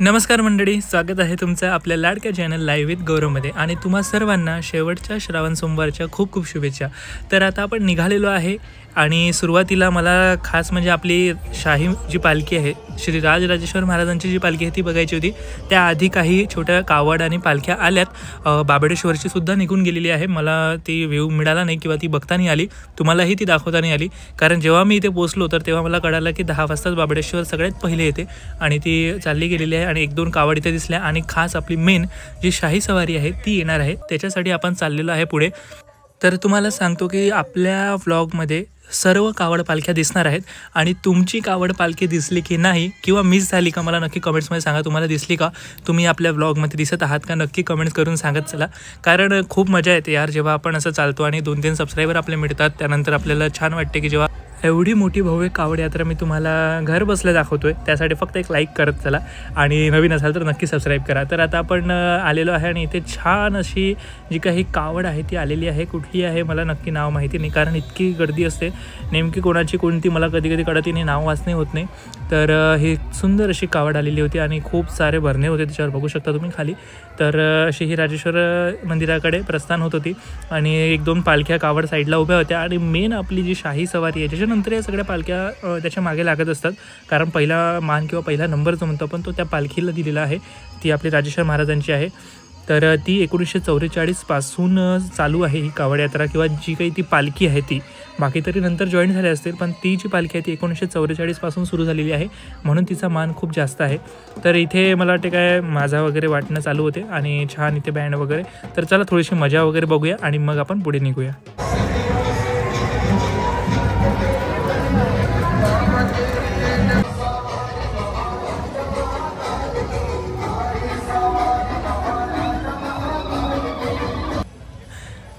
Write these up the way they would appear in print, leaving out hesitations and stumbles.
नमस्कार मंडळी, स्वागत आहे तुमचं आपल्या लाडक्या चॅनल लाईव्ह विथ गौरवमध्ये आणि तुम्हा सर्वांना शेवटच्या श्रावण सोमवारच्या खूप खूप शुभेच्छा। तर आता आपण निघालेलो आहे आणि सुरुवातीला मला खास म्हणजे आपली शाही जी पालखी आहे, श्री राजराजेश्वर महाराजांची जी पालखी आहे ती बघायची होती। त्याआधी काही छोट्या कावड आणि पालख्या आल्यात, बाबळेश्वरची सुद्धा निघून गेलेली आहे। मला ती व्ह्यू मिळाला नाही किंवा ती बघता नाही आली, तुम्हालाही ती दाखवता नाही आली, कारण जेव्हा मी इथे पोहोचलो तर तेव्हा मला कळालं की 10 वाजताच बाबळेश्वर सगळ्यात पहिले येते आणि ती चालली गेलेली आहे आणि 1-2 कावड इथे दिसल्या आणि खास आपली मेन जी शाही सवारी आहे ती येणार आहे, त्याच्यासाठी आपण चाललेलो आहे पुढे। तर तुम्हाला सांगतो की आपल्या व्लॉगमध्ये सर्व कावड पालख्या दिसणार आहेत आणि तुमची कावड पालखी दिसली की नाही किंवा मिस झाली का मला नक्की कमेंट्समध्ये सांगा। तुम्हाला दिसली का, तुम्ही आपल्या व्लॉगमध्ये दिसत आहात का, नक्की कमेंट्स करून सांगत चला, कारण खूप मजा येते यार जेव्हा आपण असं चालतो आणि 2-3 सबस्क्रायबर आपले मिळतात। त्यानंतर आपल्याला छान वाटते की जेव्हा एवढी मोठी भव्य कावड यात्रा मी तुम्हाला घर बसल्या दाखवतोय, त्यासाठी फक्त एक लाईक करत चला आणि नवीन असाल तर नक्की सबस्क्राईब करा। तर आता आपण आलेलो आहे आणि इथे छान अशी जी काही कावड आहे ती आलेली आहे। कुठली आहे मला नक्की नाव माहिती नाही, कारण इतकी गर्दी असते, नेमकी कोणाची कोणती मला कधी कधी कळत नाही, नाव वाचणे होत नाही। तर ही सुंदर अशी कावड आलेली होती आणि खूप सारे भरणे होते त्याच्यावर, बघू शकता तुम्ही खाली। तर अशी ही राजेश्वर मंदिराकडे प्रस्थान होत होती आणि 1-2 पालख्या कावड साईडला उभ्या होत्या आणि मेन आपली जी शाही सवारी आहे नंतर या सगळ्या पालख्या त्याच्या मागे लागत असतात, कारण पहिला मान किंवा पहिला नंबर जो म्हणतो आपण तो त्या पालखीला दिलेला आहे। ती आपली राजेश्वर महाराजांची आहे। तर ती 1944 पासून चालू आहे ही कावड यात्रा, किंवा जी काही ती पालखी आहे ती, बाकी तरी नंतर जॉईन झाले असतील, पण ती जी पालखी आहे ती 1944 पासून सुरू झालेली आहे, म्हणून तिचा मान खूप जास्त आहे। तर इथे मला वाटते काय माझा वगैरे वाटणं चालू होते आणि छान इथे बँड वगैरे। तर चला थोडीशी मजा वगैरे बघूया आणि मग आपण पुढे निघूया।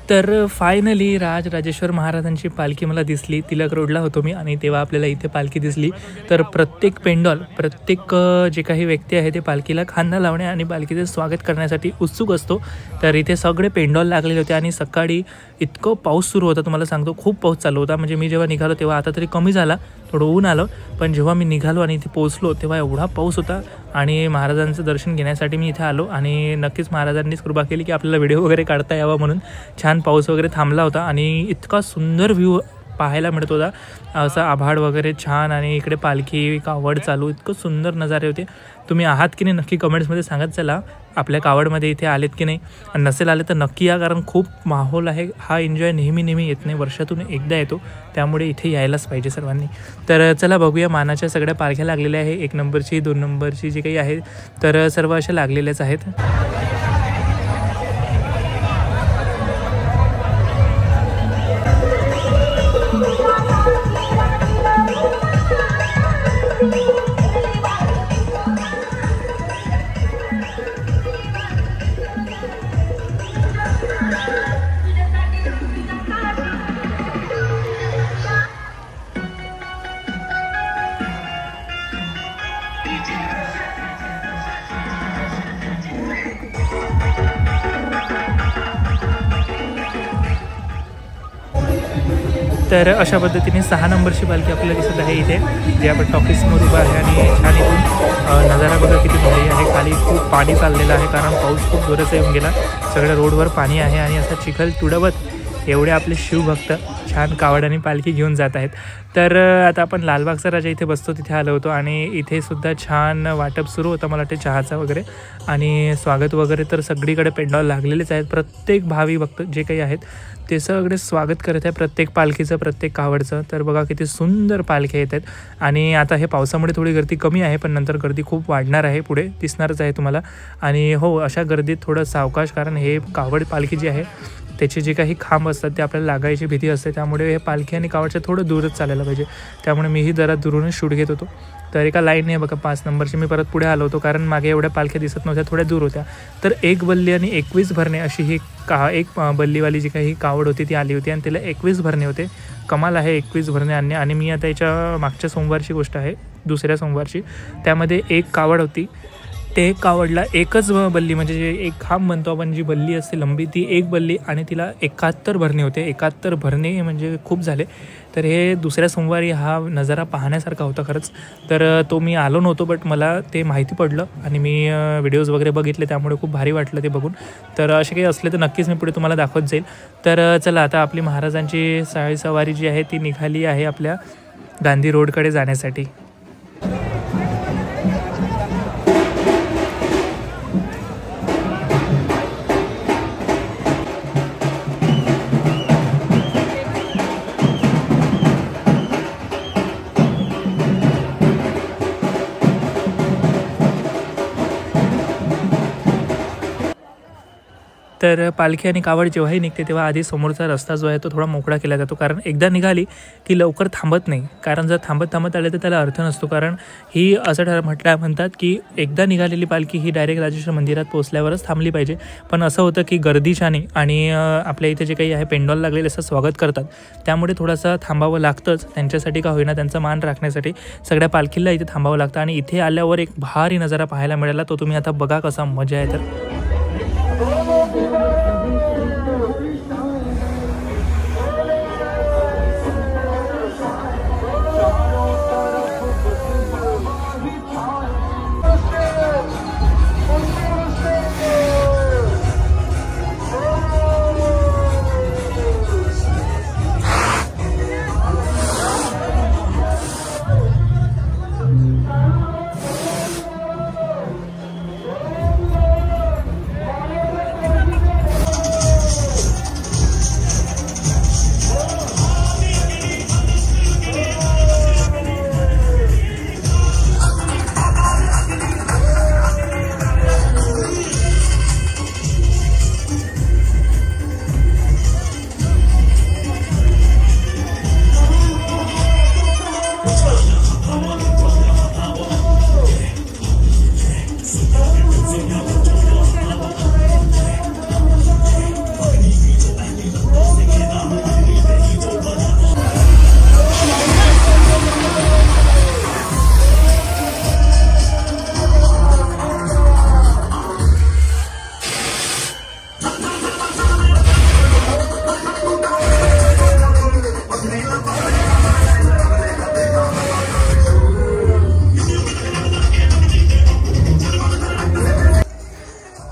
तर फायनली राजराजेश्वर महाराजांची पालखी मला दिसली। तिलक रोडला होतो मी आणि तेव्हा आपल्याला इथे पालखी दिसली। तर प्रत्येक पेंडॉल, प्रत्येक जे काही व्यक्ती आहे ते पालखीला खांदा लावणे आणि पालखीचे स्वागत करण्यासाठी उत्सुक असतो। तर इथे सगळे पेंडॉल लागलेले होते आणि सकाळी इतकं पाऊस सुरू होता, तुम्हाला सांगतो खूप पाऊस चालू होता। म्हणजे मी जेव्हा निघालो तेव्हा आता तरी कमी झाला, थोडं ऊन आलं, पण जेव्हा मी निघालो आणि इथे पोहोचलो तेव्हा एवढा पाऊस होता आणि महाराजांचं दर्शन घेण्यासाठी मी इथे आलो आणि नक्कीच महाराजांनीच कृपा केली की आपल्याला व्हिडिओ वगैरे काढता यावा म्हणून। छान पाऊस वगैरे थांबला होता आणि इतका सुंदर व्ह्यू पाहायला मिळत होता, असं आभाळ वगैरे छान आणि इकडे पालखी कावड चालू, इतकं सुंदर नजारे होते। तुम्ही आहात की नाही नक्की कमेंट्समध्ये सांगत चला, आपल्या कावडमध्ये इथे आलेत की नाही, आणि नसेल आले तर नक्की या, कारण खूप माहोल आहे। हा एन्जॉय नेहमी येत नाही, वर्षातून एकदा येतो, त्यामुळे इथे यायलाच पाहिजे सर्वांनी। तर चला बघूया, मानाच्या सगळ्या पालख्या लागलेल्या आहे, 1 नंबरची 2 नंबरची जी काही आहे, तर सर्व अशा लागलेल्याच आहेत। तर अशा पद्धतीने 6 नंबरची पालखी आपल्याला दिसत आहे इथे, जे आपण टॉकीजसमोर उभं आहे आणि छान इथून नजारा बघा किती भारी आहे। खाली खूप पाणी चाललेलं आहे, कारण पाऊस खूप जोराचा येऊन गेला, सगळ्या रोडवर पाणी आहे आणि असं चिखल तुडवत एवढे आपले शिवभक्त छान कावड आणि पालखी घेऊन जात आहेत। तर आता आपण लालबागचा राजा इथे बसतो तिथे आलो होतो आणि इथे सुद्धा छान वाटप सुरू होतं, मला वाटते चहाचा वगैरे आणि स्वागत वगैरे। तर सगळीकडे पेंडॉल लागलेलेच आहेत, प्रत्येक भावी भक्त जे काही आहेत ते सगळे स्वागत करत आहे प्रत्येक पालखीचं, प्रत्येक कावडचं। तर बघा किती सुंदर पालख्या येत आहेत आणि आता हे पावसामुळे थोडी गर्दी कमी आहे, पण नंतर गर्दी खूप वाढणार आहे, पुढे दिसणारच आहे तुम्हाला। आणि हो, अशा गर्दीत थोडं सावकाश, कारण हे कावड पालखी जी आहे त्याचे जे काही खांब असतात ते आपल्याला लागायची भीती असते, त्यामुळे हे पालखी आणि कावडच्या थोडं दूरच चालायला पाहिजे, त्यामुळे मीही जरा दुरूनच शूट घेत होतो। तर एका लाईन आहे बघा 5 नंबरची, मी परत पुढे आलो होतो कारण मागे एवढ्या पालख्या दिसत नव्हत्या, थोड्या दूर होत्या। तर 1 बल्ली आणि 21 भरणे अशी ही एक बल्लीवाली जी काही कावड होती ती आली होती आणि तिला 21 भरणे होते। कमाल आहे 21 भरणे आणणे। आणि मी आता याच्या मागच्या सोमवारची गोष्ट आहे, दुसऱ्या सोमवारची, त्यामध्ये 1 कावड होती, ते कावडला एकच बल्ली, म्हणजे जे एक खांब म्हणतो आपण, जी बल्ली असते लंबी, ती 1 बल्ली आणि तिला 71 भरणे होते। 71 भरणे म्हणजे खूप झाले, तर हे दुसऱ्या सोमवारी हा नजारा पाहण्यासारखा होता खरंच. तर तो मी आलो नव्हतो, बट मला ते माहिती पडलं आणि मी व्हिडिओज वगैरे बघितले, त्यामुळे खूप भारी वाटलं ते बघून. तर असे काही असले तर नक्कीच मी पुढे तुम्हाला दाखवत जाईल. तर चला, आता आपली महाराजांची साळी सवारी जी आहे ती निघाली आहे आपल्या गांधी रोडकडे जाण्यासाठी. तर पालखी आणि कावड जेव्हाही निघते तेव्हा आधी समोरचा रस्ता जो आहे तो थोडा मोकळा केला जातो, कारण एकदा निघाली की लवकर थांबत नाही. कारण जर थांबत आले तर त्याला अर्थ नसतो. कारण ही असं म्हणतात की एकदा निघालेली पालखी ही डायरेक्ट राजेश्वर मंदिरात पोहोचल्यावरच थांबली पाहिजे. पण असं होतं की गर्दीच्याने आणि आपल्या इथे जे काही आहे पेंडॉल लागलेले असं स्वागत करतात, त्यामुळे थोडंसं थांबावं लागतंच. त्यांच्यासाठी का होईना, त्यांचा मान राखण्यासाठी सगळ्या पालखीला इथे थांबावं लागतं. आणि इथे आल्यावर एक भारी नजारा पाहायला मिळाला, तो तुम्ही आता बघा कसा मजा आहे. तर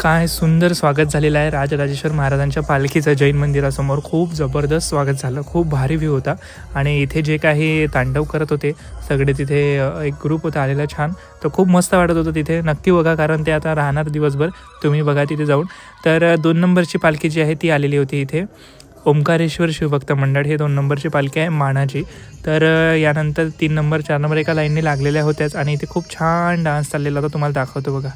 काय सुंदर स्वागत झालेलं आहे राजराजेश्वर महाराजांच्या पालखीचं जैन मंदिरासमोर. खूप जबरदस्त स्वागत झालं, खूप भारी व्ह्यू होता. आणि इथे जे काही तांडव करत होते सगळे, तिथे एक ग्रुप होता आलेला छान, तर खूप मस्त वाटत होतं तिथे. नक्की बघा, कारण ते आता राहणार दिवसभर, तुम्ही बघा तिथे जाऊन. तर 2 नंबरची पालखी जी आहे ती आलेली होती इथे. ओंकारेश्वर शिवभक्त मंडळ हे 2 नंबरची पालखी आहे मानाची. तर यानंतर 3 नंबर 4 नंबर एका लाईनने लागलेल्या होत्याच. आणि इथे खूप छान डान्स चाललेला होता, तुम्हाला दाखवतो बघा.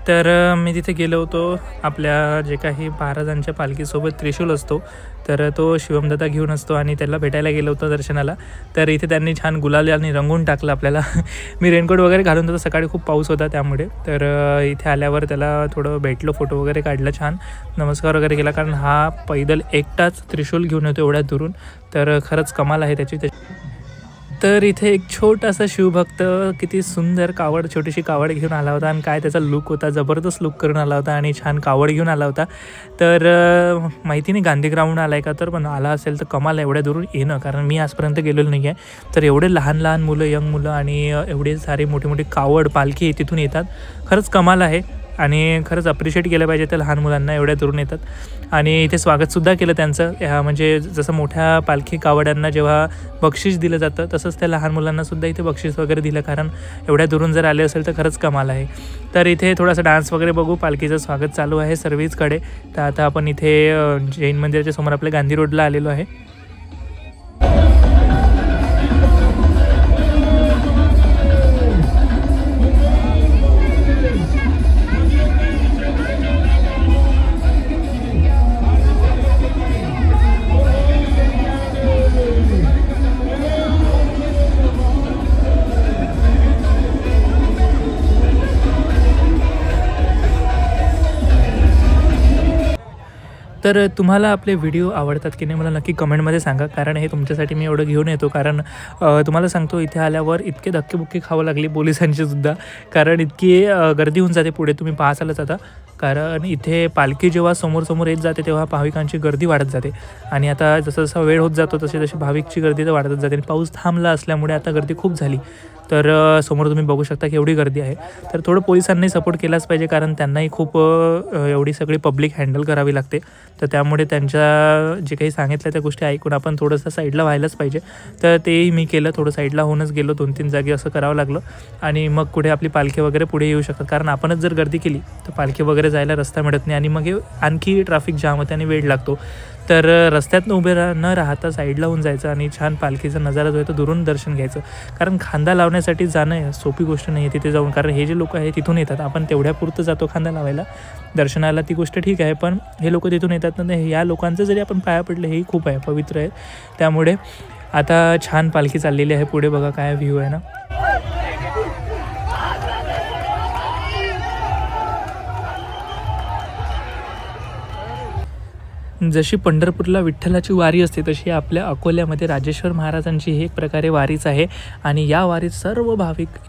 तर मी तिथे गेलो होतो. आपल्या जे काही महाराजांच्या पालखीसोबत त्रिशूल असतो, तर तो शिवमदादा घेऊन असतो आणि त्याला भेटायला गेलो होतो दर्शनाला. तर इथे त्यांनी छान गुलाल आणि रंगून टाकलं आपल्याला. मी रेनकोट वगैरे घालून होतो, सकाळी खूप पाऊस होता त्यामुळे. तर इथे आल्यावर त्याला थोडं भेटलो, फोटो वगैरे काढला, छान नमस्कार वगैरे केला, कारण हा पैदल एकटाच त्रिशूल घेऊन येतो एवढ्या दुरून. तर खरंच कमाल आहे त्याची. तर इथे एक छोटासा शिवभक्त किती सुंदर कावड, छोटीशी कावड घेऊन आला होता आणि काय त्याचा लुक होता, जबरदस्त लुक करून आला होता आणि छान कावड घेऊन आला होता. तर माहिती नाही गांधी ग्राउंड आला आहे का, तर पण आला असेल तर कमाल एवढ्या दूरून येणं, कारण मी आजपर्यंत गेलेलो नाही आहे. तर एवढे लहान लहान मुलं, यंग मुलं आणि एवढे सारे मोठी मोठी कावड पालखी तिथून येतात. खरंच कमाल आहे आणि खरंच अप्रिशिएट केलं पाहिजे त्या लहान मुलांना, एवढ्या दुरून येतात. आणि इथे स्वागतसुद्धा केलं त्यांचं. म्हणजे जसं मोठ्या पालखी कावड्यांना जेव्हा बक्षीस दिलं जातं तसंच त्या लहान मुलांनासुद्धा इथे बक्षीस वगैरे दिलं, कारण एवढ्या दुरून जर आले असेल तर खरंच कमाल आहे. तर इथे थोडासा डान्स वगैरे बघू. पालखीचं स्वागत चालू आहे सर्वीचकडे. तर आता आपण इथे जैन मंदिराच्या समोर आपल्या गांधी रोडला आलेलो आहे. तर तुम्हाला आपले व्हिडिओ आवडतात की नाही मला नक्की कमेंटमध्ये सांगा, कारण हे तुमच्यासाठी मी एवढं घेऊन येतो. कारण तुम्हाला सांगतो इथे आल्यावर इतके धक्केबुक्के खावं लागली पोलिसांचीसुद्धा, कारण इतकी गर्दी होऊन जाते पुढे, तुम्ही पाहालच आता. कारण इथे पालखी जेव्हा समोर येत जाते तेव्हा भाविकांची गर्दी वाढत जाते आणि आता जसं जसा वेळ होत जातो तशी भाविकची गर्दी तर वाढतच जाते. आणि पाऊस थांबला असल्यामुळे आता गर्दी खूप झाली. तर समोर तुम्ही बघू शकता की एवढी गर्दी आहे. तर थोडं पोलिसांनी सपोर्ट केलाच पाहिजे, कारण त्यांनाही खूप एवढी सगळी पब्लिक हँडल करावी लागते. तर त्यामुळे त्यांच्या जे काही सांगितलं त्या गोष्टी ऐकून आपण थोडंसं साईडला व्हायलाच पाहिजे. तर तेही मी केलं, थोडं साईडला होऊनच गेलो. 2-3 जागी असं करावं लागलं आणि मग कुठे आपली पालखी वगैरे पुढे येऊ शकतात. कारण आपणच जर गर्दी केली तर पालखी वगैरे जायला रस्ता मिळत नाही आणि मग आणखी ट्रॅफिक जाम होते आणि वेळ लागतो. तर रस्त्यात उभे न राहता साईडला होऊन जायचं आणि छान पालखीचा नजारा जो आहे तो दुरून दर्शन घ्यायचं. कारण खांदा लावण्यासाठी जाणं सोपी गोष्ट नाही आहे तिथे जाऊन, कारण हे जे लोक आहे तिथून येतात. आपण तेवढ्यापुरतं जातो खांदा लावायला दर्शनाला, ती गोष्ट ठीक आहे, पण हे लोक तिथून येतात ना, या लोकांचं जरी आपण पाया पडलं हेही खूप आहे, पवित्र आहे. त्यामुळे आता छान पालखी चाललेली आहे पुढे. बघा काय व्ह्यू आहे ना. जशी पंढरपूरला विठ्ठलाची वारी असते तशी आपल्या अकोल्यामध्ये राजेश्वर महाराजांची ही एक प्रकारे वारीच आहे. आणि या वारीत सर्व भाविक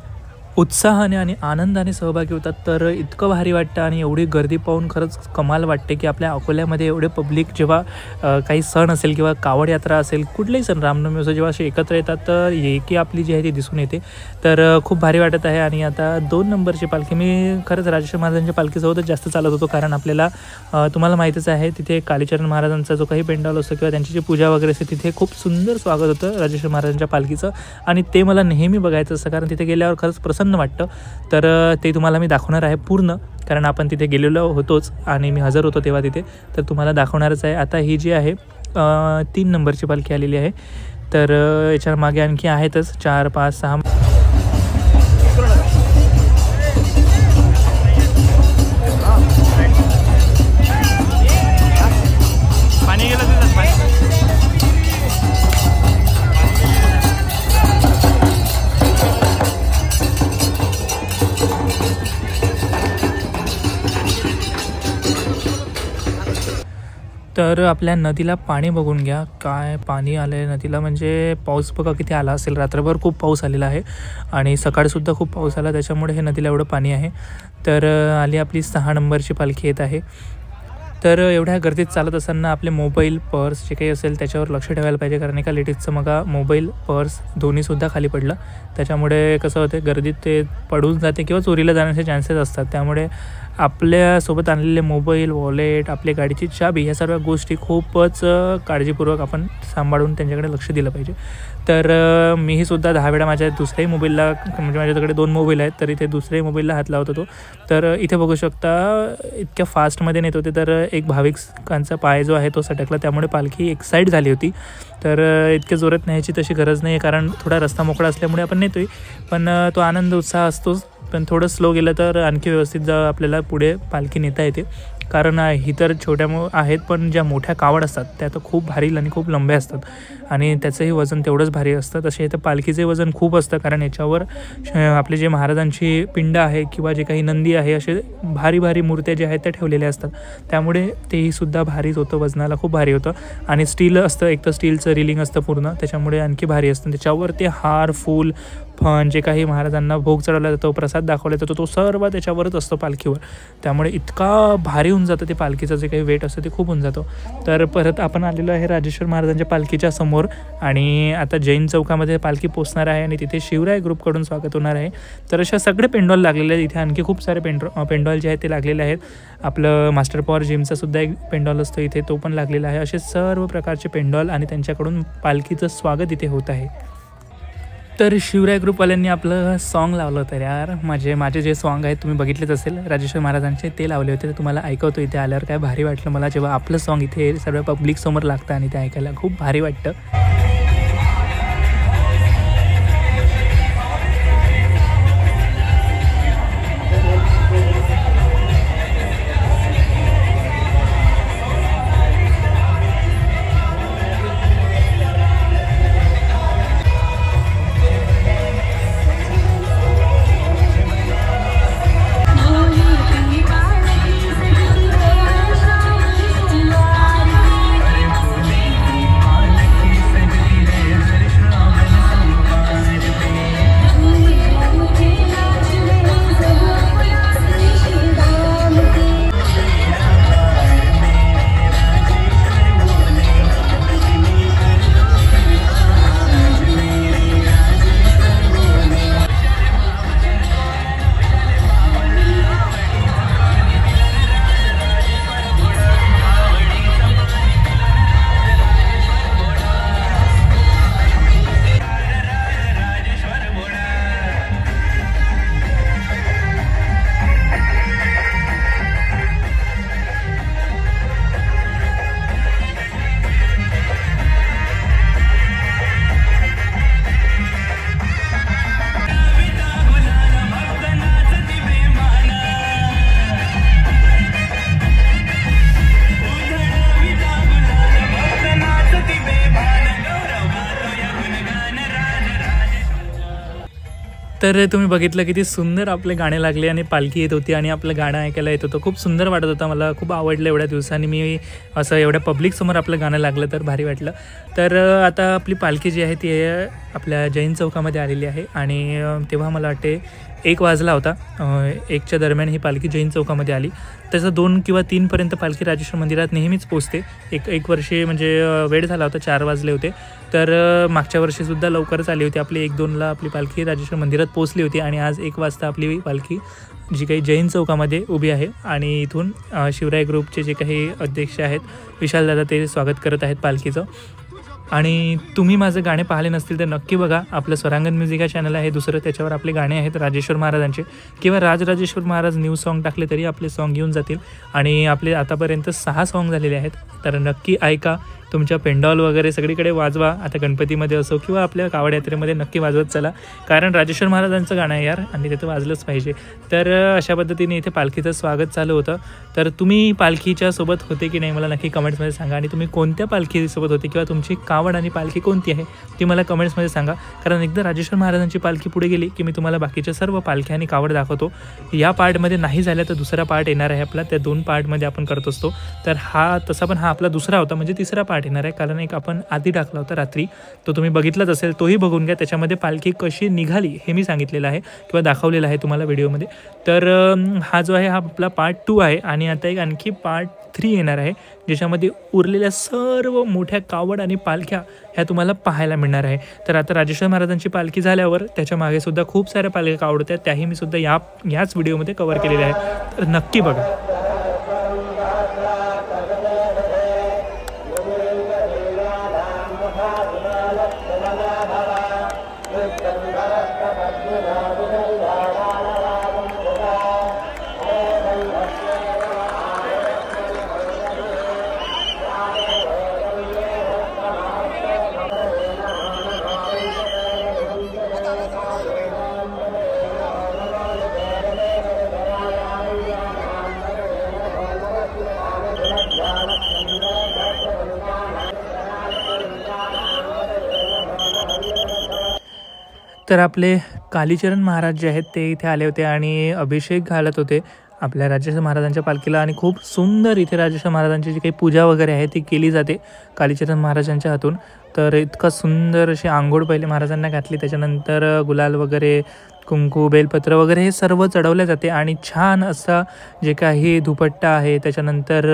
उत्साहाने आणि आनंदाने सहभागी होतात. तर इतकं भारी वाटतं आणि एवढी गर्दी पाहून खरंच कमाल वाटते की आपल्या अकोल्यामध्ये एवढे पब्लिक जेव्हा काही सण असेल किंवा कावड यात्रा असेल, कुठलेही सण, रामनवमी असो, जेव्हा असे एकत्र येतात तर एकी आपली जी आहे ती दिसून येते. तर खूप भारी वाटत आहे. आणि आता 2 नंबरची पालखी, मी खरंच राजेश्वर महाराजांच्या पालखीसोबतच जास्त चालत होतो, कारण आपल्याला तुम्हाला माहीतच आहे तिथे कालीचरण महाराजांचा जो काही पेंडॉल असतो किंवा त्यांची जी पूजा वगैरे असते तिथे खूप सुंदर स्वागत होतं राजेश्वर महाराजांच्या पालखीचं. आणि ते मला नेहमी बघायचं असतं, कारण तिथे गेल्यावर खरंच प्रसन्न वाटतं. तर ते तुम्हाला मी दाखवणार आहे पूर्ण, कारण आपण तिथे गेलेलो होतोच आणि मी हजर होतो तेव्हा तिथे. तर तुम्हाला दाखवणारच आहे. आता ही जी आहे 3 नंबरची पालखी आलेली आहे. तर याच्या मागे आणखी आहेतच 4, 5, 6. तर आपल्या नदीला पाणी बघून घ्या, काय पाणी आलं आहे नदीला. म्हणजे पाऊस बघा किती आला असेल, रात्रभर खूप पाऊस आलेला आहे आणि सकाळीसुद्धा खूप पाऊस आला, त्याच्यामुळे हे नदीला एवढं पाणी आहे. तर आली आपली 6 नंबरची पालखी येत आहे. तर एवढ्या गर्दीत चालत असताना आपले मोबाईल, पर्स जे काही असेल त्याच्यावर लक्ष ठेवायला पाहिजे, कारण एका लेडीजचं मग मोबाईल, पर्स दोन्हीसुद्धा खाली पडलं. त्याच्यामुळे कसं होतं, गर्दीत ते पडून जाते किंवा चोरीला जाण्याचे चान्सेस असतात. त्यामुळे आपल्यासोबत आणलेले मोबाईल, वॉलेट, आपली गाडीची चाबी, ह्या सर्व गोष्टी खूपच काळजीपूर्वक आपण सांभाळून त्यांच्याकडे लक्ष दिलं पाहिजे. तर मीही सुद्धा 10 वेळा माझ्या दुसऱ्याही मोबाईलला, म्हणजे माझ्याकडे 2 मोबाईल आहेत, तर इथे दुसऱ्याही मोबाईलला हात लावत होतो. तर इथे बघू शकता इतक्या फास्टमध्ये नेत होते, तर एक भाविकांचा पाय जो आहे तो सटकला, त्यामुळे पालखी एक साईड झाली होती. तर इतक्या जोरात न्यायची तशी गरज नाही आहे, कारण थोडा रस्ता मोकळा असल्यामुळे आपण नेतोय, पण तो आनंद उत्साह असतोच. पण थोडं स्लो गेलं तर आणखी व्यवस्थित आपल्याला पुढे पालखी नेता येते. कारण ही तर छोट्या आहेत, पण ज्या मोठ्या कावड असतात त्या तर खूप भारी आणि खूप लंब्या असतात आणि त्याचंही वजन तेवढंच भारी असतं. तसे इथं पालखीचे वजन खूप असतं, कारण याच्यावर आपले जे महाराजांची पिंड आहे किंवा जे काही नंदी आहे असे भारी भारी मूर्त्या ज्या आहेत त्या ठेवलेल्या असतात, त्यामुळे तेही सुद्धा भारीच होतं, वजनाला खूप भारी होतं. आणि स्टील असतं, एक तर स्टीलचं रिलिंग असतं पूर्ण, त्याच्यामुळे आणखी भारी असतं. त्याच्यावर ते हार फूल फण जे काही महाराजांना भोग चढवला जातो, प्रसाद दाखवला जातो, तो सर्व त्याच्यावरच असतो पालखीवर, त्यामुळे इतका भारी होऊन जातं ते पालखीचं जे काही वेट असतं ते खूप होऊन जातो. तर परत आपण आलेलो आहे राजेश्वर महाराजांच्या पालखीच्या समोर आणि आता जैन चौकामध्ये पालखी पोचणार आहे आणि तिथे शिवराय ग्रुपकडून स्वागत होणार आहे. तर अशा सगळे पेंडॉल लागलेले आहेत इथे, आणखी खूप सारे पेंडॉल जे आहेत ते लागलेले आहेत. आपलं मास्टर पॉवर जिमचा सुद्धा एक पेंडॉल असतो इथे, तो पण लागलेला आहे. असे सर्व प्रकारचे पेंडॉल आणि त्यांच्याकडून पालखीचं स्वागत इथे होत आहे. तर शिवराय ग्रुपवाल्यांनी आपलं सॉन्ग लावलं होतं यार, माझे जे सॉन्ग आहेत तुम्ही बघितलेच असेल राजेश्वर महाराजांचे, ते लावले होते. तर तुम्हाला ऐकवतो इथे आल्यावर काय भारी वाटलं मला जेव्हा आपलं सॉन्ग इथे सर्व पब्लिक समोर लागतं आणि ते ऐकायला खूप भारी वाटतं. तर तुम्ही बघितलं किती सुंदर आपले गाणे लागले आणि पालखी येत होती आणि आपलं गाणं ऐकायला येत होतं. खूप सुंदर वाटत होतं, मला खूप आवडलं. एवढ्या दिवसांनी मी असं एवढ्या पब्लिकसमोर आपलं गाणं लागलं तर भारी वाटलं. तर आता आपली पालखी जी आहे ती आपल्या जैन चौकामध्ये आलेली आहे आणि तेव्हा मला वाटते 1 वाजला होता. 1च्या दरम्यान ही पालखी जैन चौकामध्ये आली. तसं 2 किंवा 3पर्यंत पालखी राजेश्वर मंदिरात नेहमीच पोचते. एक वर्षी म्हणजे वेळ झाला होता, 4 वाजले होते. तर मागच्या वर्षीसुद्धा लवकरच आली होती. आपली 1-2ला आपली पालखी राजेश्वर मंदिरात पोचली होती आणि आज 1 वाजता आपली पालखी जी काही जैन चौकामध्ये उभी आहे आणि इथून शिवराय ग्रुपचे जे काही अध्यक्ष आहेत विशालदादा ते स्वागत करत आहेत पालखीचं. आणि तुम्ही माझे गाणे पाहिले नसतील तर नक्की बघा, आपलं स्वरांगण म्युझिक हा चॅनल आहे दुसरं, त्याच्यावर आपले गाणे आहेत राजेश्वर महाराजांचे किंवा राजराजेश्वर महाराज न्यू सॉन्ग टाकले तरी आपले सॉन्ग येऊन जातील. आणि आपले आतापर्यंत 6 सॉन्ग झालेले आहेत, तर नक्की ऐका. तुमच्या पेंडॉल वगैरे सगळीकडे वाजवा, आता गणपतीमध्ये असो किंवा आपल्या कावड यात्रेमध्ये नक्की वाजवत चला, कारण राजेश्वर महाराजांचं गाणं आहे यार आणि तिथं वाजलंच पाहिजे. तर अशा पद्धतीने इथे पालखीचं स्वागत चालू होतं. तर तुम्ही पालखीच्या सोबत होते की नाही मला नक्की कमेंट्समध्ये सांगा आणि तुम्ही कोणत्या पालखीसोबत होते किंवा तुमची कावड आणि पालखी कोणती आहे ती मला कमेंट्समध्ये सांगा. कारण एकदा राजेश्वर महाराजांची पालखी पुढे गेली की मी तुम्हाला बाकीच्या सर्व पालख्या आणि कावड दाखवतो. या पार्टमध्ये नाही झालं तर दुसरा पार्ट येणार आहे आपला, त्या 2 पार्टमध्ये आपण करत असतो. तर हा तसा पण हा आपला दुसरा होता, म्हणजे तिसरा पार्ट येणार आहे, कारण एक आपण आधी टाकला होता रात्री, तो तुम्ही बघितलाच असेल, तोही बघून घ्या. त्याच्यामध्ये पालखी कशी निघाली हे मी सांगितलेलं आहे किंवा दाखवलेलं आहे तुम्हाला व्हिडिओमध्ये. तर हा जो आहे हा आपला पार्ट 2 आहे आणि आता एक आणखी पार्ट 3 येणार आहे, ज्याच्यामध्ये उरलेल्या सर्व मोठ्या कावड आणि पालख्या ह्या तुम्हाला पाहायला मिळणार आहे. तर आता राजेश्वर महाराजांची पालखी झाल्यावर त्याच्या मागे सुद्धा खूप साऱ्या पालख्या कावड होत्या, त्याही मी सुद्धा याच व्हिडिओमध्ये कव्हर केलेल्या आहे, तर नक्की बघा. तर आपले कालीचरण महाराज जे आहेत ते इथे आले होते आणि अभिषेक घालत होते आपल्या राजेश्वर महाराजांच्या पालखीला आणि खूप सुंदर इथे राजेश्वर महाराजांची जी काही पूजा वगैरे आहे ती केली जाते कालीचरण महाराजांच्या हातून. तर इतका सुंदर अशी आंघोळ पहिले महाराजांना घातली, त्याच्यानंतर गुलाल वगैरे, कुंकू, बेलपत्र वगैरे हे सर्व चढवले जाते आणि छान असा जे काही दुपट्टा आहे, त्याच्यानंतर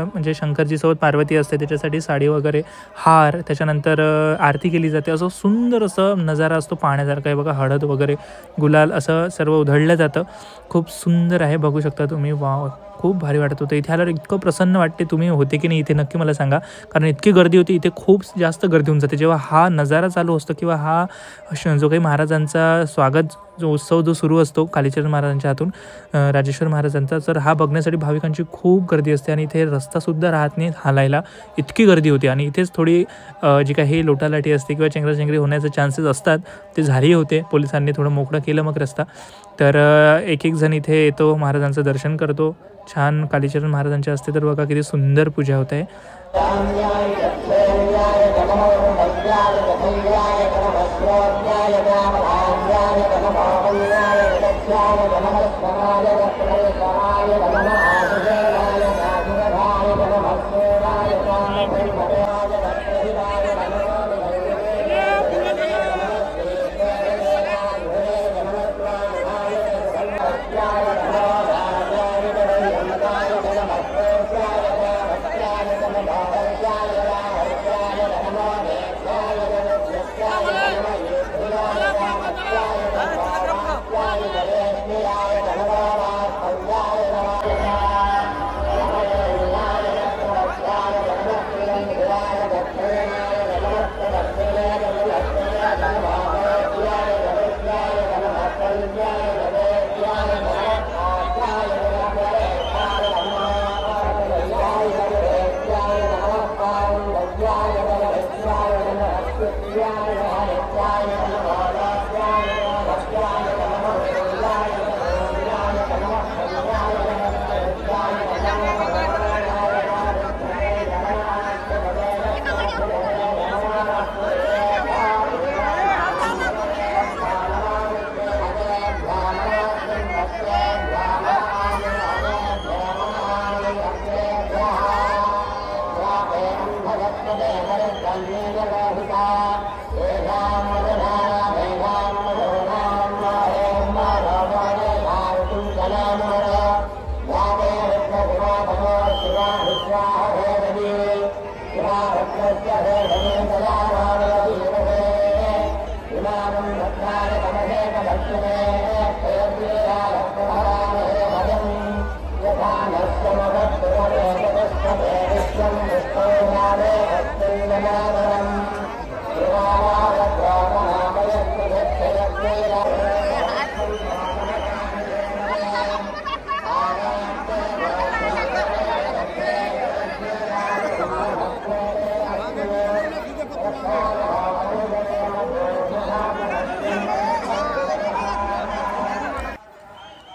म्हणजे शंकरजीसोबत पार्वती असते त्याच्यासाठी साडी वगैरे, हार, त्याच्यानंतर आरती केली जाते. असं सुंदर असं नजारा असतो पाहण्यासारखा आहे बघा. हळद वगैरे, गुलाल असं सर्व उधळलं जातं. खूप सुंदर आहे, बघू शकता तुम्ही. वाव, खूप भारी वाटत होतं इथे आल्यावर. इतकं प्रसन्न वाटते. तुम्ही होते की नाही इथे नक्की मला सांगा, कारण इतकी गर्दी होती इथे. खूप जास्त गर्दी होऊन जाते जेव्हा हा नजारा चालू असतो किंवा हा जो काही महाराजांचा स्वागत जो उत्सव जो सुरू असतो कालीचरण महाराजांच्या हातून राजेश्वर महाराजांचा, तर हा बघण्यासाठी भाविकांची खूप गर्दी असते आणि इथे रस्तासुद्धा राहत नाही हालायला, इतकी गर्दी होती. आणि इथेच थोडी जी काही लोटालाटी असते किंवा चेंगराचेंगरी होण्याचे चान्सेस असतात, ते झाली होते. पोलिसांनी थोडं मोकळं केलं मग रस्ता. तर एक एक जण इथे येतो, महाराजांचं दर्शन करतो. छान कालीचरण महाराजांचे असते तर बघा किती सुंदर पूजा होत आहे.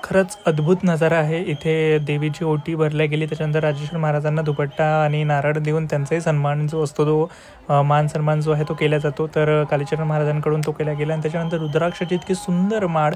खरंच अद्भुत नजारा आहे. इथे देवीची ओटी भरल्या गेली, त्याच्यानंतर राजेश्वर महाराजांना दुपट्टा आणि नारळ देऊन त्यांचाही सन्मान जो असतो तो मान सन्मान जो आहे तो केला जातो. तर कालीचरण महाराजांकडून तो केला गेला. आणि त्याच्यानंतर रुद्राक्षाची इतकी सुंदर माळ,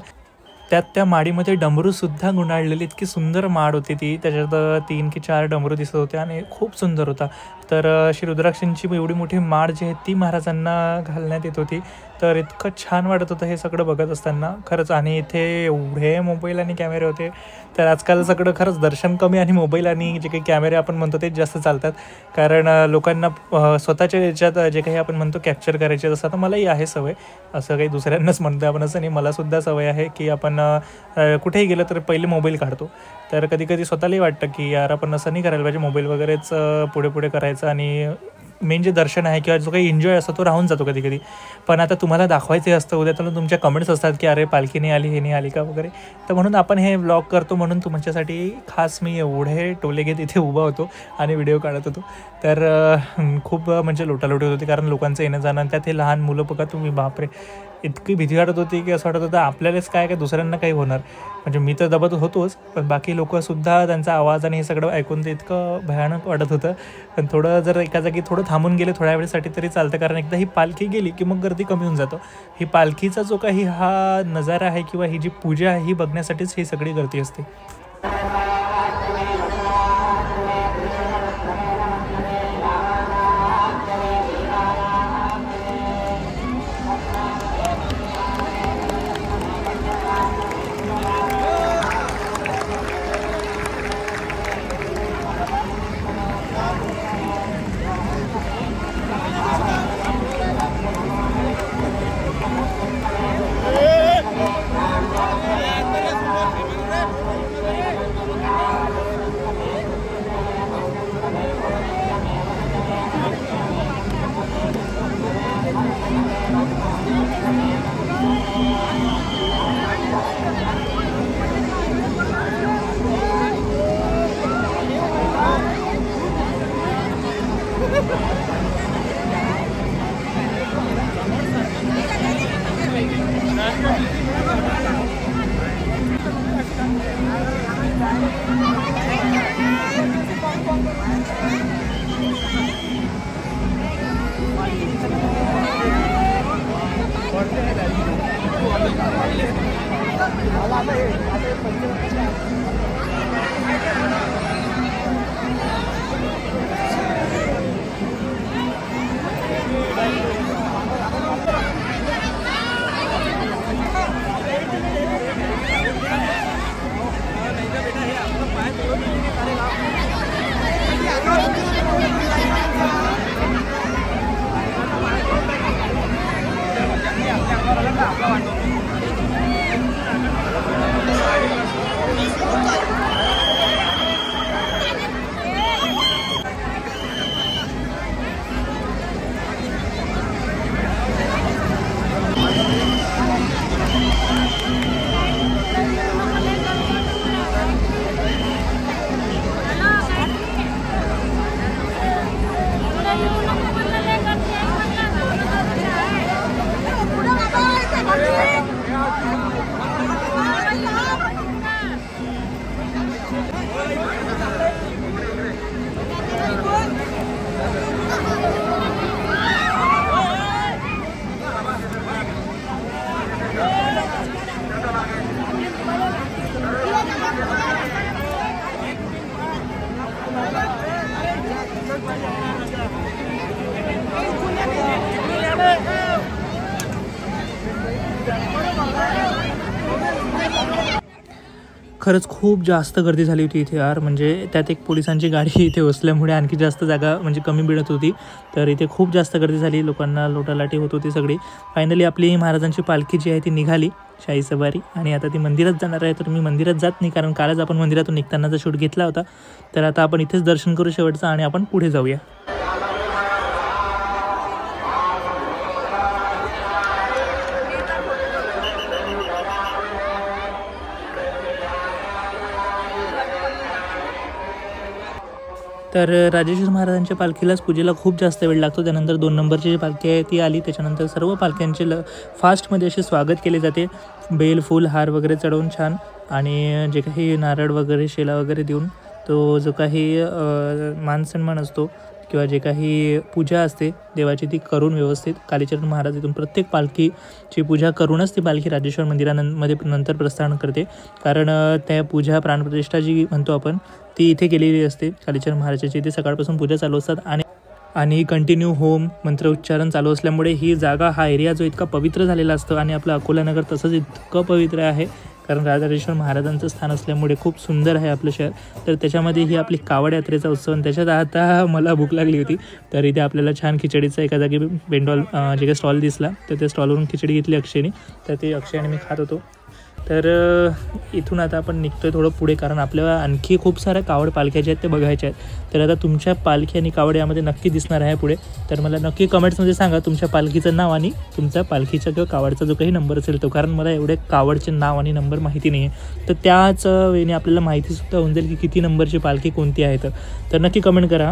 त्या माडीमध्ये डमरूसुद्धा गुंडाळलेली, इतकी सुंदर माड होती ती. त्याच्यात 3 की 4 डमरू दिसत होते आणि खूप सुंदर होता. तर श्री रुद्राक्षांची एवढी मोठी माळ जी आहे ती महाराजांना घालण्यात येत होती. तर इतकं छान वाटत होतं हे सगळं बघत असताना खरंच. आणि इथे एवढे मोबाईल आणि कॅमेरे होते. तर आजकाल सगळं खरंच दर्शन कमी आणि मोबाईल आणि जे काही कॅमेरे आपण म्हणतो तेच जास्त चालतात. कारण लोकांना स्वतःच्या याच्यात जे काही आपण म्हणतो कॅप्चर करायचे, जसं आता मलाही आहे सवय, असं काही दुसऱ्यांनाच म्हणतो आपण असं नाही, मलासुद्धा सवय आहे की आपण कुठेही गेलं तर पहिले मोबाईल काढतो. तर कधी कधी स्वतःलाही वाटतं की यार आपण असं नाही करायला पाहिजे, मोबाईल वगैरेच पुढे पुढे करायचं आणि मेन जे दर्शन आहे किंवा जो काही एन्जॉय असतो तो राहून जातो कधी कधी. पण आता तुम्हाला दाखवायचे असतं, उद्या तर तुमच्या कमेंट्स असतात की अरे पालखी नाही आली, हे नाही आली का वगैरे. तर म्हणून आपण हे व्लॉग करतो, म्हणून तुमच्यासाठी खास मी एवढे टोले घेत इथे उभा होतो आणि व्हिडिओ काढत होतो. तर खूप म्हणजे लोटालोटी होत होती, कारण लोकांचं येणं जाणं, त्यात हे लहान मुलं बघा तुम्ही, बापरे, इतकी भीती वाटत होती की असं वाटत होतं आपल्यालाच काय दुसऱ्यांना काही होणार. म्हणजे मी तर दबत होतोच, पण बाकी लोकंसुद्धा त्यांचा आवाज आणि हे सगळं ऐकून ते इतकं भयानक वाटत होतं. पण थोडं जर एका जागी थोडं थांबून गेले थोड्या वेळेसाठी तरी चालतं, कारण एकदा ही पालखी गेली की मग गर्दी कमी होऊन जातो. ही पालखीचा जो काही हा नजारा आहे किंवा ही जी पूजा आहे ही बघण्यासाठीच ही सगळी गर्दी असते. खरंच खूप जास्त गर्दी झाली होती इथे यार, म्हणजे त्यात एक पोलिसांची गाडी इथे बसल्यामुळे आणखी जास्त जागा म्हणजे कमी मिळत होती. तर इथे खूप जास्त गर्दी झाली, लोकांना लोटालाटी होत होती सगळी. फायनली आपली महाराजांची पालखी जी आहे ती निघाली शाही सवारी आणि आता ती मंदिरात जाणार आहे. तर मी मंदिरात जात नाही, कारण कालच आपण मंदिरातून निघतानाचा शूट घेतला होता. तर आता आपण इथेच दर्शन करू शेवटचं आणि आपण पुढे जाऊया. तर राजेश्वर महाराजांच्या पालखीलाच पूजेला खूप जास्त वेळ लागतो. त्यानंतर 2 नंबरची जी पालखी आहे ती आली. त्याच्यानंतर सर्व पालख्यांचे फास्टमध्ये असे स्वागत केले जाते, बेल फूल हार वगैरे चढवून छान, आणि जे काही नारळ वगैरे शेला वगैरे देऊन तो जो काही मान सन्मान असतो किंवा जे काही पूजा असते देवाची ती करून व्यवस्थित कालीचरण महाराज इथून प्रत्येक पालखीची पूजा करूनच ती पालखी राजेश्वर मंदिरामध्ये नंतर प्रस्थान करते. कारण त्या पूजा प्राणप्रतिष्ठा जी म्हणतो आपण ती इथे केलेली असते कालीचरण महाराजाची. इथे सकाळपासून पूजा चालू असतात आणि कंटिन्यू होम मंत्र उच्चारण चालू असल्यामुळे ही जागा हा एरिया जो इतका पवित्र झालेला असतो आणि आपलं अकोला नगर तसंच इतकं पवित्र आहे, कारण राजेश्वर महाराजांचं स्थान असल्यामुळे खूप सुंदर आहे आपलं शहर. तर त्याच्यामध्ये ही आपली कावड यात्रेचा उत्सव, आणि त्याच्यात आता मला भूक लागली होती तर इथे आपल्याला छान खिचडीचा एका जागी बेंडॉल जे काही स्टॉल दिसला तर त्या स्टॉलवरून खिचडी घेतली अक्षयने. तर ते अक्षय आणि मी खात होतो. तर इथून आता आपण निघतो आहे थोडं पुढे, कारण आपल्याला आणखी खूप साऱ्या कावड पालख्या ज्या आहेत ते बघायच्या आहेत. तर आता तुमच्या पालखी आणि कावड यामध्ये नक्की दिसणार आहे पुढे. तर मला नक्की कमेंट्समध्ये सांगा तुमच्या पालखीचं नाव आणि तुमचा पालखीचा किंवा कावडचा जो काही नंबर असेल तो, कारण मला एवढे कावडचे नाव आणि नंबर माहिती नाही आहे. तर त्याच वेळी आपल्याला माहितीसुद्धा होऊन जाईल की किती नंबरची पालखी कोणती आहे. तर नक्की कमेंट करा.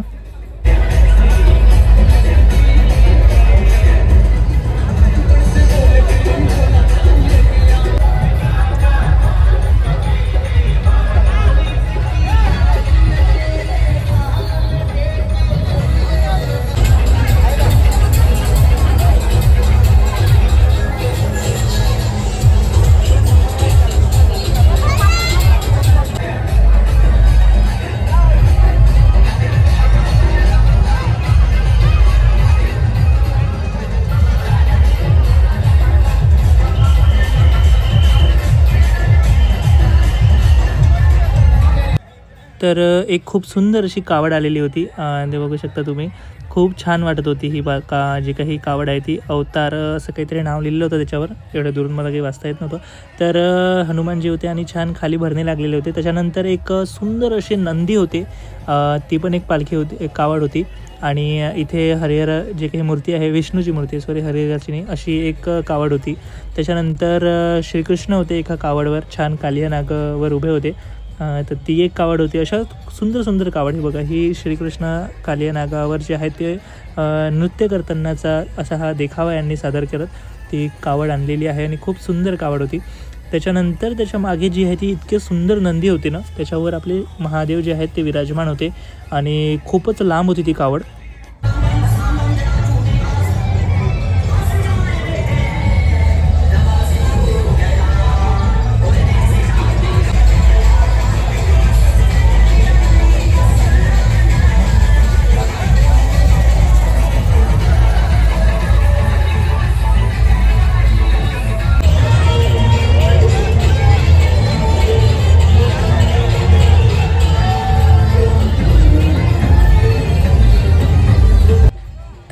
तर एक खूप सुंदर अशी कावड आलेली होती, ते बघू शकता तुम्ही. खूप छान वाटत होती ही जी काही कावड आहे ती. अवतार असं काहीतरी नाव लिहिलं होतं त्याच्यावर, एवढ्या दुरून मला काही वाचता येत नव्हतं. तर हनुमानजी होते आणि छान खाली भरणे लागलेले होते. त्याच्यानंतर एक सुंदर असे नंदी होते, ती पण एक पालखी होती, एक कावड होती. आणि इथे हरिहर जे काही मूर्ती आहे, विष्णूची मूर्ती, सॉरी हरिहराची नाही, अशी एक कावड होती. त्याच्यानंतर श्रीकृष्ण होते एका कावडवर, छान कालिया नागावर उभे होते, तर ती एक कावड होती. अशा सुंदर सुंदर कावड. ही बघा, ही श्रीकृष्ण कालिया नागावर जे आहे ते नृत्य करतानाचा असा हा देखावा यांनी सादर करत ती कावड आणलेली आहे आणि खूप सुंदर कावड होती. त्याच्यानंतर त्याच्या मागे जी आहे ती इतके सुंदर नंदी होती ना, त्याच्यावर आपले महादेव जे आहेत ते विराजमान होते आणि खूपच लांब होती ती कावड.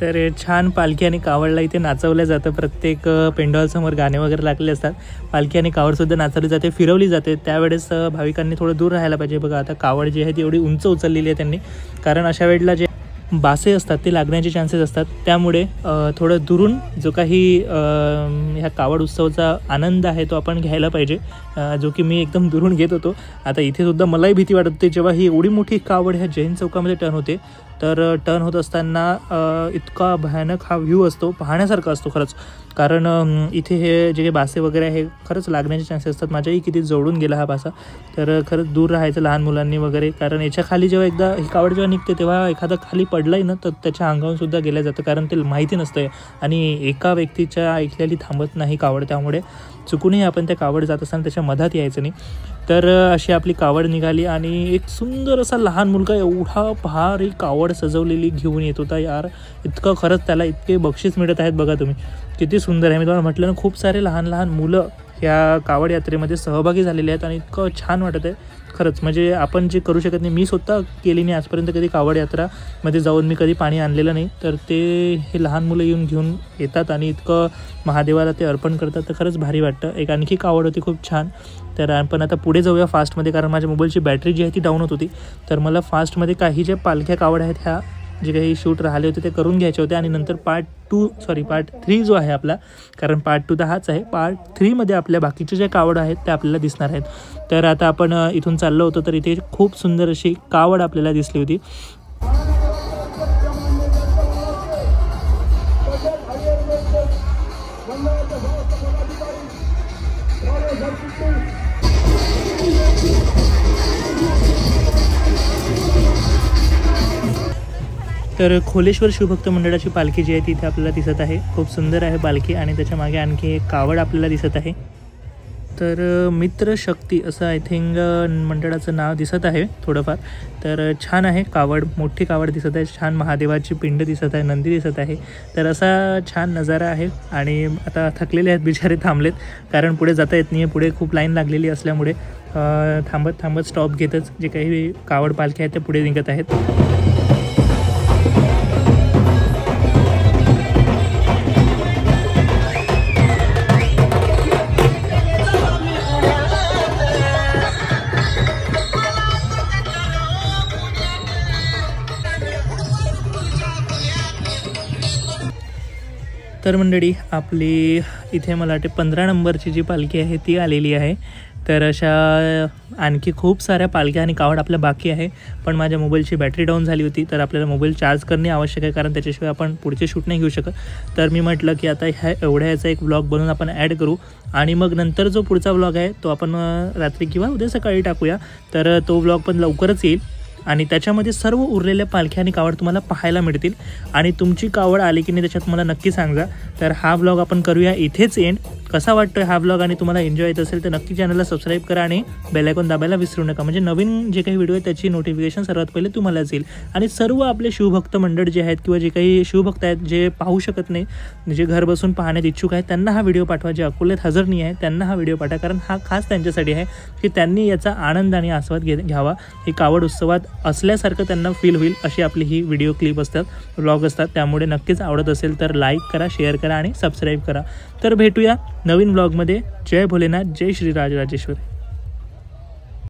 तर छान पालखी आणि कावडला इथे नाचवलं जातं. प्रत्येक पेंडॉलसमोर गाणे वगैरे लागले असतात. पालखी आणि कावडसुद्धा नाचवली जाते, फिरवली जाते. त्यावेळेस भाविकांनी थोडं दूर राहायला पाहिजे. बघा, आता कावड जी आहे ती एवढी उंच उचललेली आहे त्यांनी, कारण अशा वेळेला जे बासे असतात ते लागण्याचे चान्सेस असतात. त्यामुळे थोडं दुरून जो काही ह्या कावड उत्सवाचा आनंद आहे तो आपण घ्यायला पाहिजे, जो की मी एकदम दुरून घेत होतो. आता इथेसुद्धा मलाही भीती वाटत होती जेव्हा ही एवढी मोठी कावड ह्या जैन चौकामध्ये टर्न होते. तर टर्न होत असताना इतका भयानक हा व्ह्यू असतो, पाहण्यासारखा असतो खरंच. कारण इथे हे जे बासे वगैरे आहे खरंच लागण्याचे चान्सेस असतात. माझ्याही किती जवळून गेला हा बासा. तर खरंच दूर राहायचं लहान मुलांनी वगैरे, कारण याच्या खाली जेव्हा एकदा ही कावड जेव्हा निघते तेव्हा एखादा खाली पडलाही ना तर त्याच्या अंगावरून सुद्धा गेलं जातं, कारण ते माहिती नसतं आणि एका व्यक्तीच्या ऐकलेली थांबत नाही कावड. त्यामुळे चुकूनही आपण त्या कावड जात असताना त्याच्या मधात यायचं नाही. तर अशी आपली कावड निघाली आणि एक सुंदर असा लहान मुलगा एवढा भारी कावड सजवलेली घेऊन येत होता यार. इतकं खरंच त्याला इतके बक्षीस मिळत आहेत बघा तुम्ही, किती सुंदर आहे. मी तुम्हाला म्हटलं ना, खूप सारे लहान लहान मुलं या कावड यात्रेमध्ये सहभागी झालेले आहेत आणि इतकं छान वाटत आहे खरंच. म्हणजे आपण जे करू शकत नाही, मी स्वतः केली नाही आजपर्यंत कधी कावड यात्रामध्ये जाऊन, मी कधी पाणी आणलेलं नाही. तर ते हे लहान मुलं घेऊन येतात आणि इतकं महादेवाला ते अर्पण करतात, तर खरंच भारी वाटतं. एक आणखी कावड होती खूप छान. तर आपण आता पुढे जाऊया फास्टमध्ये, कारण माझ्या मोबाईलची बॅटरी जी आहे ती डाऊन होत होती. तर मला फास्टमध्ये काही ज्या पालख्या कावड आहेत ह्या जे काही शूट राहिले होते ते करून घ्यायचे होते आणि नंतर पार्ट 3 जो आहे आपला, कारण पार्ट 2 तर हाच आहे, पार्ट 3मध्ये आपल्या बाकीच्या ज्या कावड आहेत त्या आपल्याला दिसणार आहेत. तर आता आपण इथून चाललो होतो, तर इथे खूप सुंदर अशी कावड आपल्याला दिसली होती. तर खोलेश्वर शिवभक्त मंडळाची पालखी जी आहे ती इथे आपल्याला दिसत आहे. खूप सुंदर आहे पालखी आणि त्याच्या मागे आणखी एक कावड आपल्याला दिसत आहे. तर मित्र शक्ती असं आय थिंक मंडळाचं नाव दिसत आहे थोडंफार. तर छान आहे कावड, मोठी कावड दिसत आहे, छान महादेवाची पिंड दिसत आहे, नंदी दिसत आहे. तर असा छान नजारा आहे आणि आता थकलेले आहेत बिचारे, थांबलेत, कारण पुढे जाता येत नाही आहे. पुढे खूप लाईन लागलेली असल्यामुळे थांबत थांबत स्टॉप घेतच जे काही कावड पालखी आहेत त्या पुढे निघत आहेत. तर मंडळी, आपली इथे मला वाटते 15 नंबरची जी पालखी आहे ती आलेली आहे. तर अशा आणखी खूप साऱ्या पालख्या आणि कावड आपल्या बाकी आहे, पण माझ्या मोबाईलची बॅटरी डाऊन झाली होती. तर आपल्याला मोबाईल चार्ज करणे आवश्यक आहे, कारण त्याच्याशिवाय आपण पुढचे शूट नाही घेऊ शकत. तर मी म्हटलं की आता एवढ्याचा एक व्लॉग बनवून आपण ॲड करू आणि मग नंतर जो पुढचा व्लॉग आहे तो आपण रात्री किंवा उद्या सकाळी टाकूया. तर तो व्लॉग पण लवकरच येईल. आणि त्याच्यामध्ये सर्व उरलेल्या पालख्या आणि कावड तुम्हाला पाहायला मिळतील. आणि तुमची कावड आली की नाही त्याच्यात मला नक्की सांगा. तर हा व्लॉग आपण करूया इथेच एंड. कसा वाटतोय हा व्लॉग आणि तुम्हाला एन्जॉय येत असेल तर नक्की चॅनलला सबस्क्राईब करा आणि बेल आयकॉन दाबायला विसरू नका, म्हणजे नवीन जे काही व्हिडिओ आहे त्याची नोटिफिकेशन सर्वात पहिले तुम्हालाच येईल. आणि सर्व आपले शिवभक्त मंडळ जे आहेत किंवा जे काही शिवभक्त आहेत जे पाहू शकत नाही, जे घर बसून पाहण्यात इच्छुक आहेत, त्यांना हा व्हिडिओ पाठवा. जे अकोल्यात हजर नाही आहे त्यांना हा व्हिडिओ पाठवा, कारण हा खास त्यांच्यासाठी आहे की त्यांनी याचा आनंद आणि आस्वाद घ्यावा. ही कावड उत्सवात असल्यासारखं त्यांना फील होईल अशी आपली ही व्हिडिओ क्लिप असतात, व्लॉग असतात. त्यामुळे नक्कीच आवडत असेल तर लाईक करा, शेअर करा आणि सबस्क्राईब करा. तर भेटूया नवीन व्लॉगमध्ये. जय भोलेनाथ, जय श्री राजराजेश्वर.